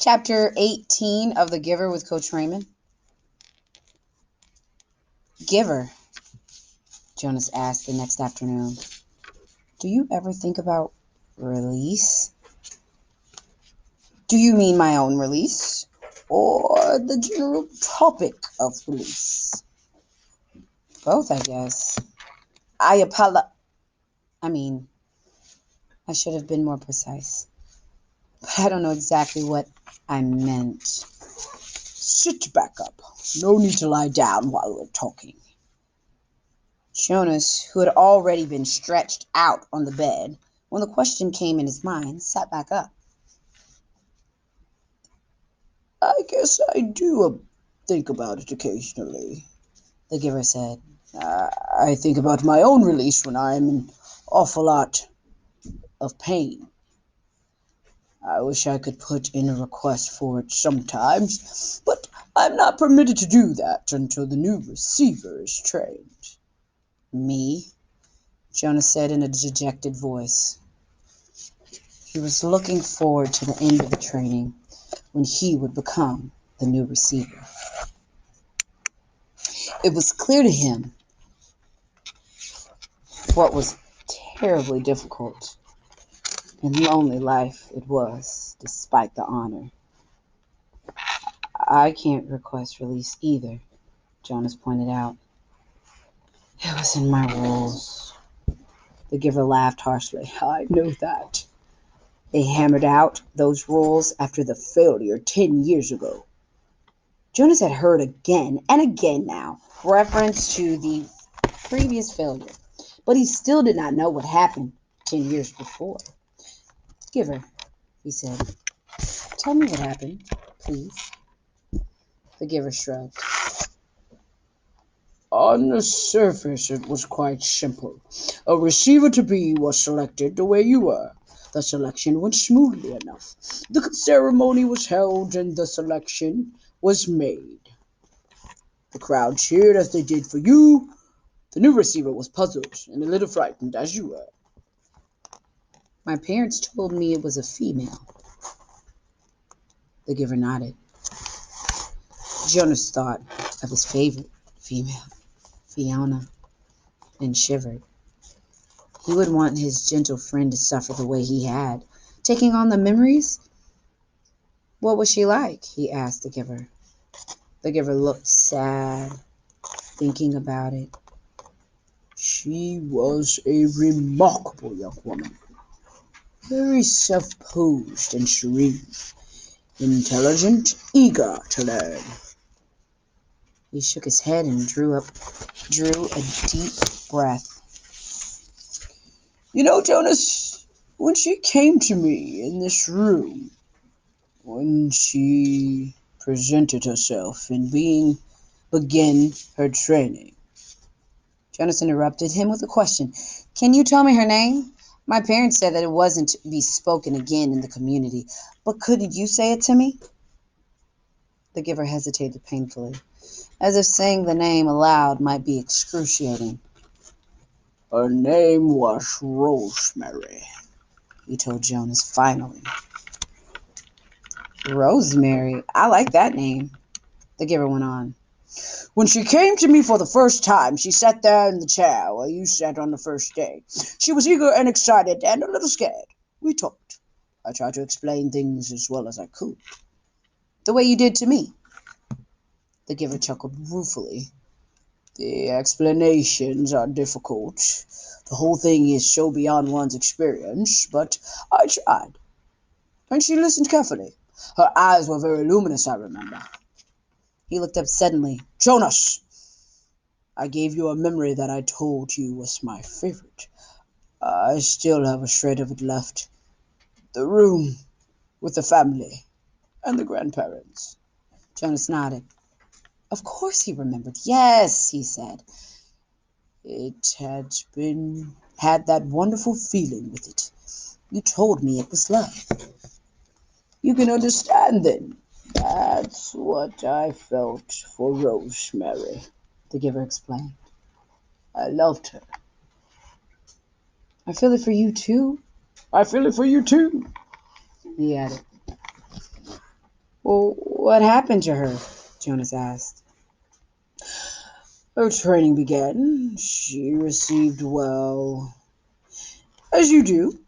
Chapter 18 of The Giver with Coach Raymond. Giver, Jonas asked the next afternoon, do you ever think about release? Do you mean my own release? Or the general topic of release? Both, I guess. I mean, I should have been more precise. But I don't know exactly what I meant. Sit back up. No need to lie down while we're talking. Jonas, who had already been stretched out on the bed when the question came in his mind, sat back up. I guess I do think about it occasionally, the giver said. I think about my own release when I'm in an awful lot of pain. I wish I could put in a request for it sometimes, but I'm not permitted to do that until the new receiver is trained. Me? Jonas said in a dejected voice. He was looking forward to the end of the training when he would become the new receiver. It was clear to him what was terribly difficult and lonely life it was, despite the honor. I can't request release either, Jonas pointed out. It was in my rules. The giver laughed harshly. I know that. They hammered out those rules after the failure 10 years ago. Jonas had heard again and again now reference to the previous failure, but he still did not know what happened 10 years before. Giver, he said, tell me what happened, please. The giver shrugged. On the surface, it was quite simple. A receiver to be was selected the way you were. The selection went smoothly enough. The ceremony was held and the selection was made. The crowd cheered as they did for you. The new receiver was puzzled and a little frightened, as you were. My parents told me it was a female. The giver nodded. Jonas thought of his favorite female, Fiona, and shivered. He would want his gentle friend to suffer the way he had, taking on the memories. What was she like? He asked the giver. The giver looked sad, thinking about it. She was a remarkable young woman, very self-posed and serene, intelligent, eager to learn. He shook his head and drew a deep breath. You know, Jonas, when she came to me in this room, when she presented herself and began her training. Jonas interrupted him with a question. Can you tell me her name? My parents said that it wasn't to be spoken again in the community, but couldn't you say it to me? The giver hesitated painfully, as if saying the name aloud might be excruciating. Her name was Rosemary, he told Jonas finally. Rosemary, I like that name, the giver went on. When she came to me for the first time, she sat there in the chair where you sat on the first day. She was eager and excited and a little scared. We talked. I tried to explain things as well as I could. The way you did to me. The giver chuckled ruefully. The explanations are difficult. The whole thing is so beyond one's experience, but I tried. And she listened carefully. Her eyes were very luminous, I remember. He looked up suddenly. Jonas! I gave you a memory that I told you was my favorite. I still have a shred of it left. The room with the family and the grandparents. Jonas nodded. Of course he remembered. Yes, he said. It had that wonderful feeling with it. You told me it was love. You can understand then. That's what I felt for Rosemary, the giver explained. I loved her. I feel it for you too. I feel it for you too, he added. Well, what happened to her? Jonas asked. Her training began. She received, well, as you do.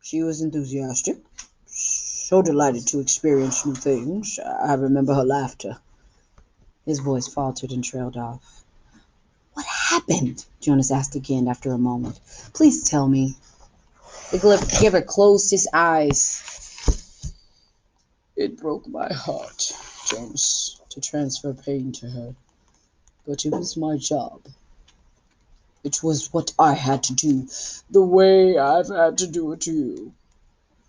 She was enthusiastic, so delighted to experience new things. I remember her laughter. His voice faltered and trailed off. What happened? Jonas asked again after a moment. Please tell me. The giver closed his eyes. It broke my heart, Jonas, to transfer pain to her. But it was my job. It was what I had to do, the way I've had to do it to you.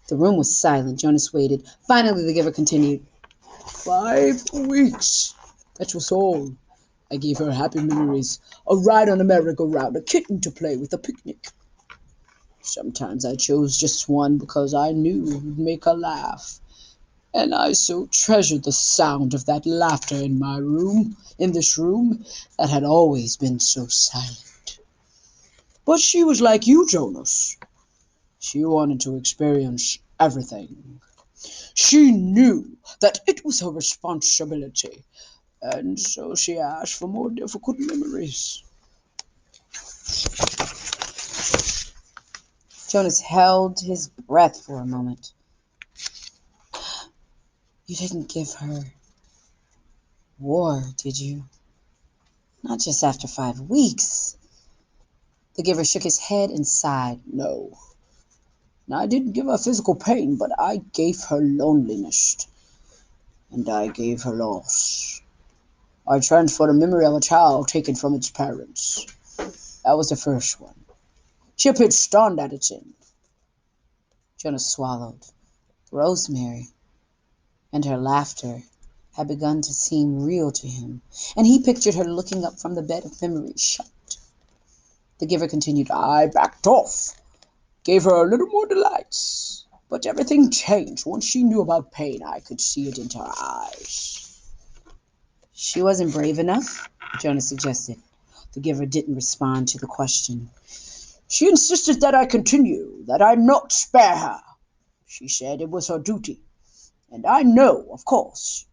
The room was silent. Jonas waited. Finally, the giver continued. 5 weeks. That was all. I gave her happy memories, a ride on a merry-go-round, a kitten to play with, a picnic. Sometimes I chose just one because I knew it would make her laugh. And I so treasured the sound of that laughter in this room that had always been so silent. But she was like you, Jonas. She wanted to experience everything. She knew that it was her responsibility, and so she asked for more difficult memories. Jonas held his breath for a moment. You didn't give her war, did you? Not just after 5 weeks. The giver shook his head and sighed. No. I didn't give her physical pain, but I gave her loneliness, and I gave her loss. I transferred a memory of a child taken from its parents. That was the first one. She appeared stunned at its end. Jonas swallowed. Rosemary and her laughter had begun to seem real to him, and he pictured her looking up from the bed of memories, shocked. The giver continued. I backed off, gave her a little more delights, but everything changed. Once she knew about pain, I could see it into her eyes. She wasn't brave enough, Jonas suggested. The giver didn't respond to the question. She insisted that I continue, that I not spare her. She said it was her duty. And I know, of course,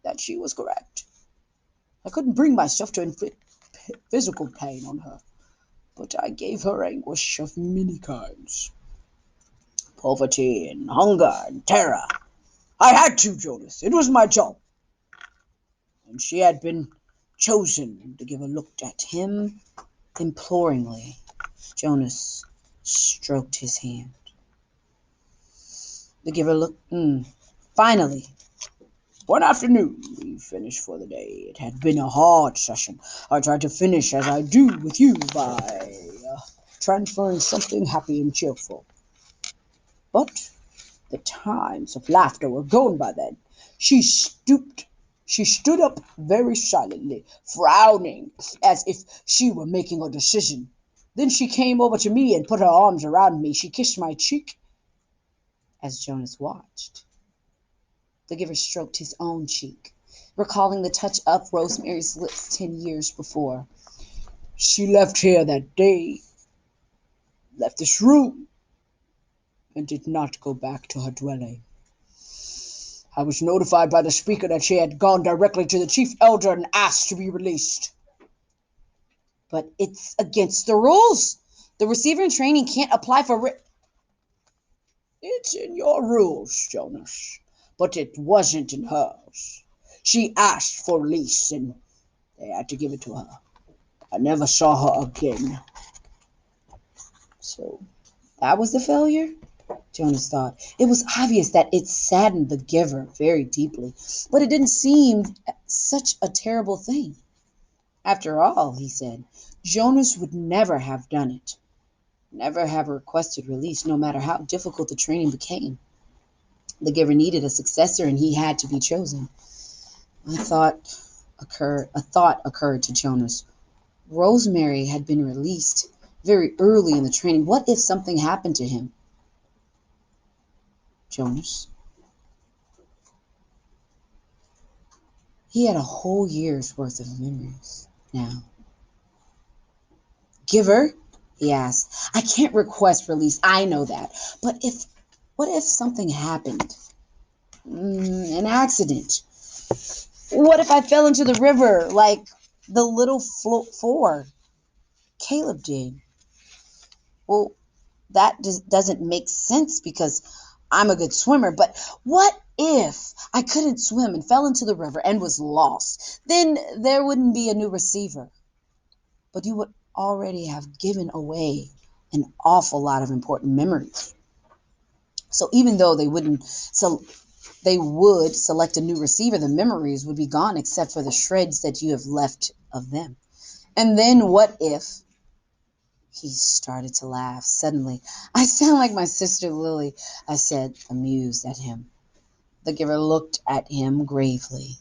that she was correct. I couldn't bring myself to inflict physical pain on her, but I gave her anguish of many kinds. Poverty and hunger and terror. I had to, Jonas. It was my job. And she had been chosen. The giver looked at him imploringly. Jonas stroked his hand. The giver looked. Finally, one afternoon, we finished for the day. It had been a hard session. I tried to finish as I do with you by transferring something happy and cheerful. But the times of laughter were gone by then. She stooped. She stood up very silently, frowning as if she were making a decision. Then she came over to me and put her arms around me. She kissed my cheek as Jonas watched. The giver stroked his own cheek, recalling the touch of Rosemary's lips 10 years before. She left here that day, left this room, and did not go back to her dwelling. I was notified by the speaker that she had gone directly to the chief elder and asked to be released. But it's against the rules. The receiver in training can't apply for It's in your rules, Jonas, but it wasn't in hers. She asked for release, and they had to give it to her. I never saw her again. So that was the failure? Jonas thought. It was obvious that it saddened the giver very deeply, but it didn't seem such a terrible thing. After all, he said, Jonas would never have done it, never have requested release, no matter how difficult the training became. The giver needed a successor, and he had to be chosen. A thought occurred to Jonas. Rosemary had been released very early in the training. What if something happened to him? Jonas. He had a whole year's worth of memories now. Giver, he asked. I can't request release, I know that. But what if something happened? An accident. What if I fell into the river like the little four Caleb did? Well, that just doesn't make sense because I'm a good swimmer. But what if I couldn't swim and fell into the river and was lost? Then there wouldn't be a new receiver. But you would already have given away an awful lot of important memories. So even though they would select a new receiver, the memories would be gone except for the shreds that you have left of them. And then what if he started to laugh suddenly? I sound like my sister Lily, I said, amused at him. The giver looked at him gravely.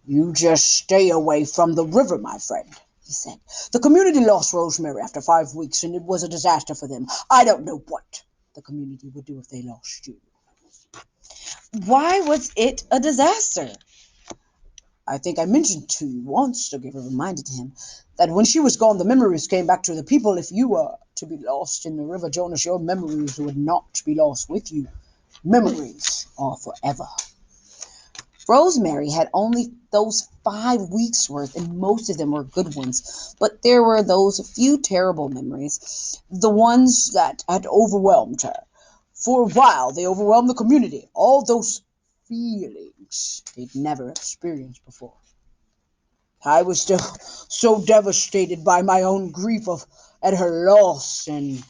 You just stay away from the river, my friend, he said. The community lost Rosemary after 5 weeks, and it was a disaster for them. I don't know what the community would do if they lost you. Why was it a disaster? I think I mentioned to you once, the giver reminded him, that when she was gone, the memories came back to the people. If you were to be lost in the river, Jonas, your memories would not be lost with you. Memories are forever. Rosemary had only those 5 weeks worth, and most of them were good ones. But there were those few terrible memories, the ones that had overwhelmed her. For a while, they overwhelmed the community. All those feelings they'd never experienced before. I was still so devastated by my own grief at her loss and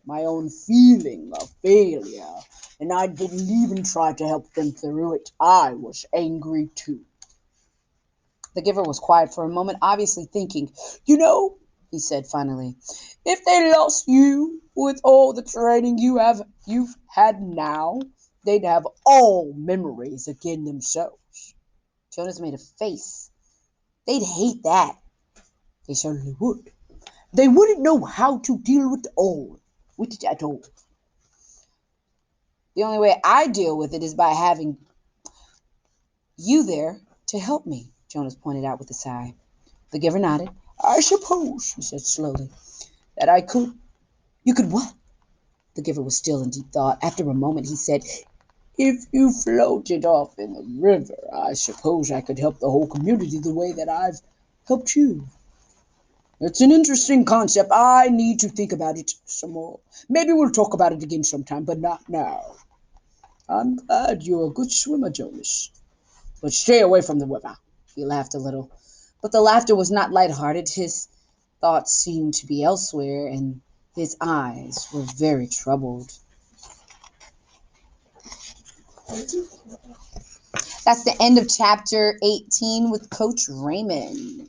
my own feeling of failure, and I didn't even try to help them through it. I was angry too. The giver was quiet for a moment, obviously thinking. He said finally, if they lost you with all the training you've had now, they'd have all memories again themselves. Jonas made a face. They'd hate that. They certainly would. They wouldn't know how to deal with it at all. The only way I deal with it is by having you there to help me, Jonas pointed out with a sigh. The giver nodded. I suppose, he said slowly, that I could. You could what? The giver was still in deep thought. After a moment, he said, if you floated off in the river, I suppose I could help the whole community the way that I've helped you. It's an interesting concept. I need to think about it some more. Maybe we'll talk about it again sometime, but not now. I'm glad you're a good swimmer, Jonas. But stay away from the river. He laughed a little. But the laughter was not light-hearted. His thoughts seemed to be elsewhere, and his eyes were very troubled. That's the end of chapter 18 with Coach Raymond.